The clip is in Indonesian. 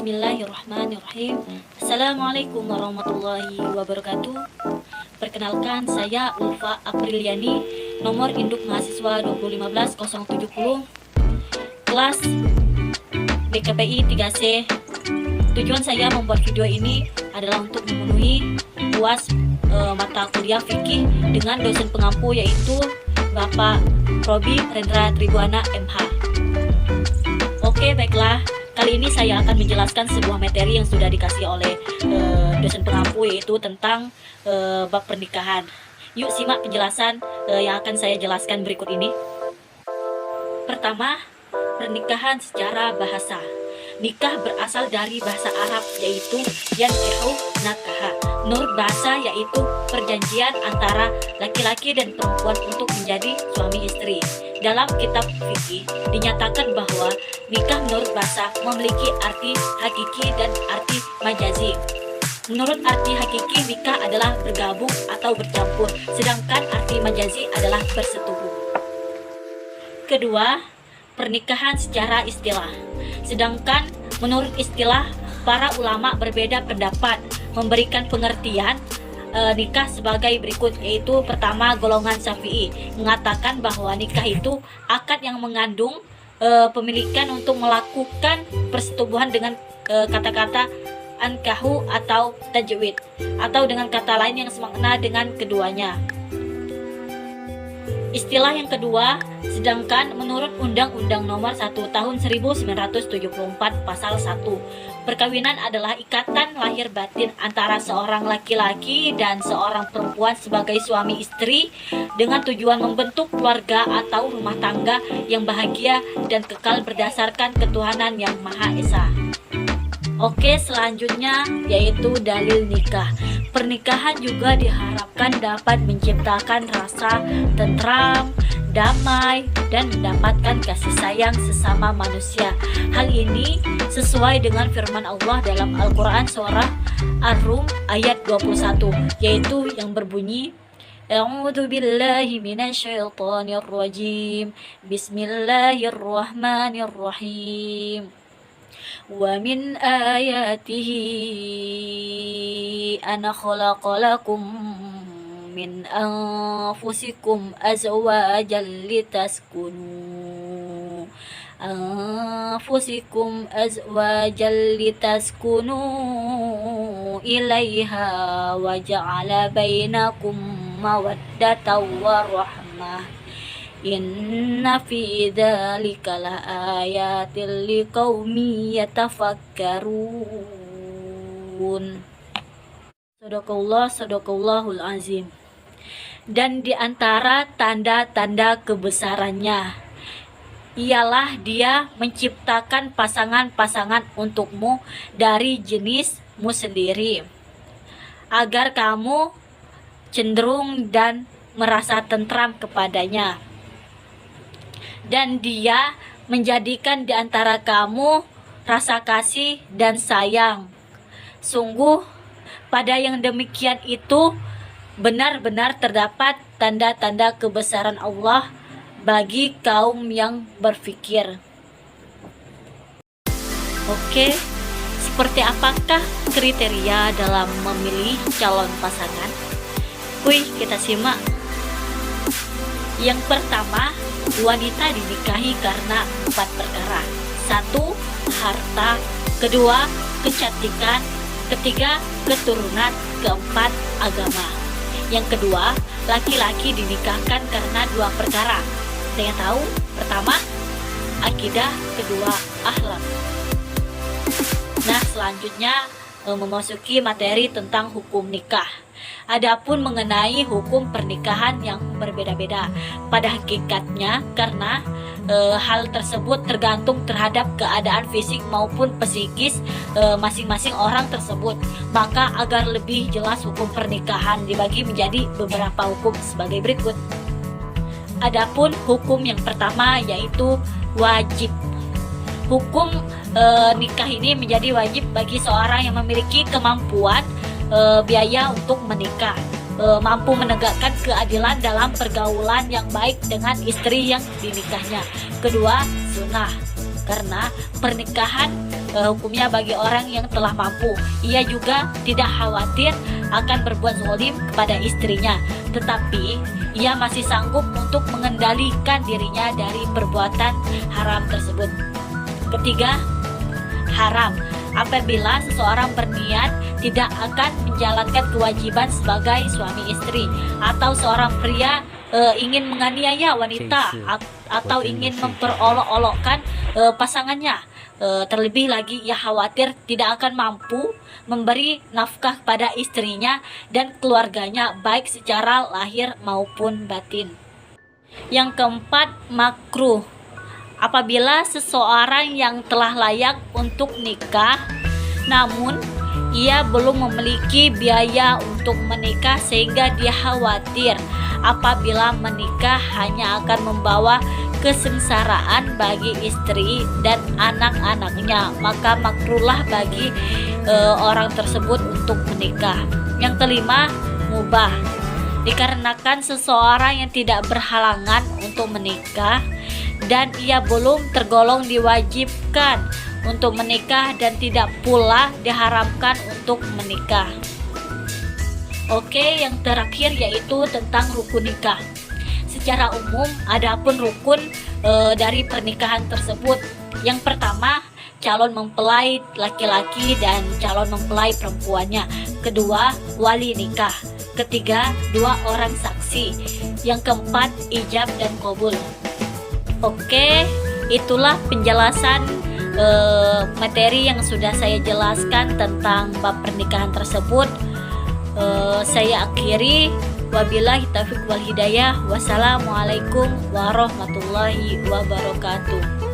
Bismillahirrahmanirrahim. Assalamualaikum warahmatullahi wabarakatuh. Perkenalkan, saya Ulfa Apriliani, nomor induk mahasiswa 2015070, kelas BKPI 3C. Tujuan saya membuat video ini adalah untuk memenuhi UAS mata kuliah fikih dengan dosen pengampu, yaitu Bapak Robi Rendra Tribuana MH. Oke, baiklah. Kali ini saya akan menjelaskan sebuah materi yang sudah dikasih oleh dosen pengampu, yaitu tentang bab pernikahan. Yuk simak penjelasan yang akan saya jelaskan berikut ini. Pertama, pernikahan secara bahasa. Nikah berasal dari bahasa Arab, yaitu yankihu nakaha. Menurut bahasa, yaitu perjanjian antara laki-laki dan perempuan untuk menjadi suami istri. Dalam kitab fikih dinyatakan bahwa nikah menurut bahasa memiliki arti hakiki dan arti majazi. Menurut arti hakiki, nikah adalah bergabung atau bercampur, sedangkan arti majazi adalah bersetubuh. Kedua, pernikahan secara istilah. Sedangkan menurut istilah, para ulama berbeda pendapat memberikan pengertian nikah sebagai berikut, yaitu pertama, golongan Syafi'i mengatakan bahwa nikah itu akad yang mengandung pemilikan untuk melakukan persetubuhan dengan kata-kata ankahu atau tajwid, atau dengan kata lain yang semakna dengan keduanya. Istilah yang kedua, sedangkan menurut Undang-Undang Nomor 1 Tahun 1974 Pasal 1, perkawinan adalah ikatan lahir batin antara seorang laki-laki dan seorang perempuan sebagai suami istri dengan tujuan membentuk keluarga atau rumah tangga yang bahagia dan kekal berdasarkan ketuhanan yang Maha Esa. Oke, selanjutnya yaitu dalil nikah. Pernikahan juga diharapkan dapat menciptakan rasa tentram, damai, dan mendapatkan kasih sayang sesama manusia. Hal ini sesuai dengan firman Allah dalam Al-Quran surah Ar-Rum ayat 21, yaitu yang berbunyi, A'udzu billahi minasyaitonir rajim. Bismillahirrahmanirrahim. Wa min ayatihi ana khalaqalakum min anfusikum azwajan litaskunu ilaiha wa ja'ala bainakum mawaddatan wa rahmah. Inna fi dzalika laayatil liqaumi yatafakkarun. Shadaqallahul azim. Dan di antara tanda-tanda kebesarannya ialah Dia menciptakan pasangan-pasangan untukmu dari jenismu sendiri, agar kamu cenderung dan merasa tentram kepadanya. Dan Dia menjadikan di antara kamu rasa kasih dan sayang. Sungguh pada yang demikian itu benar-benar terdapat tanda-tanda kebesaran Allah bagi kaum yang berfikir. Oke, seperti apakah kriteria dalam memilih calon pasangan? Kita simak. Yang pertama, wanita dinikahi karena 4 perkara. 1. Harta. 2. Kecantikan. 3. Keturunan. 4. Agama. Yang kedua, laki-laki dinikahkan karena 2 perkara. Ada yang tahu? Pertama, akidah. Kedua, akhlak. Nah, selanjutnya memasuki materi tentang hukum nikah. Adapun mengenai hukum pernikahan yang berbeda-beda pada hakikatnya, karena hal tersebut tergantung terhadap keadaan fisik maupun psikis masing-masing orang tersebut. Maka agar lebih jelas hukum pernikahan dibagi menjadi beberapa hukum sebagai berikut. Adapun hukum yang pertama yaitu wajib. Hukum nikah ini menjadi wajib bagi seorang yang memiliki kemampuan biaya untuk menikah, mampu menegakkan keadilan dalam pergaulan yang baik dengan istri yang dinikahnya. Kedua, sunnah. karena pernikahan hukumnya bagi orang yang telah mampu. Ia juga tidak khawatir akan berbuat zalim kepada istrinya, tetapi ia masih sanggup untuk mengendalikan dirinya dari perbuatan haram tersebut. Ketiga, haram apabila seseorang berniat tidak akan menjalankan kewajiban sebagai suami istri, atau seorang pria ingin menganiaya wanita atau ingin memperolok-olokkan pasangannya. Terlebih lagi ia khawatir tidak akan mampu memberi nafkah pada istrinya dan keluarganya baik secara lahir maupun batin. Yang keempat, makruh apabila seseorang yang telah layak untuk nikah namun ia belum memiliki biaya untuk menikah, sehingga dia khawatir apabila menikah hanya akan membawa kesengsaraan bagi istri dan anak-anaknya, maka makruhlah bagi orang tersebut untuk menikah. Yang kelima, mubah dikarenakan seseorang yang tidak berhalangan untuk menikah dan ia belum tergolong diwajibkan untuk menikah dan tidak pula diharamkan untuk menikah. Oke, yang terakhir yaitu tentang rukun nikah. Secara umum adapun rukun dari pernikahan tersebut. Yang pertama, calon mempelai laki-laki dan calon mempelai perempuannya. Kedua, wali nikah. Ketiga, 2 orang saksi. Yang keempat, ijab dan qabul. Oke, itulah penjelasan materi yang sudah saya jelaskan tentang bab pernikahan tersebut. Saya akhiri, wabillahi taufiq wal hidayah. Wassalamualaikum warahmatullahi wabarakatuh.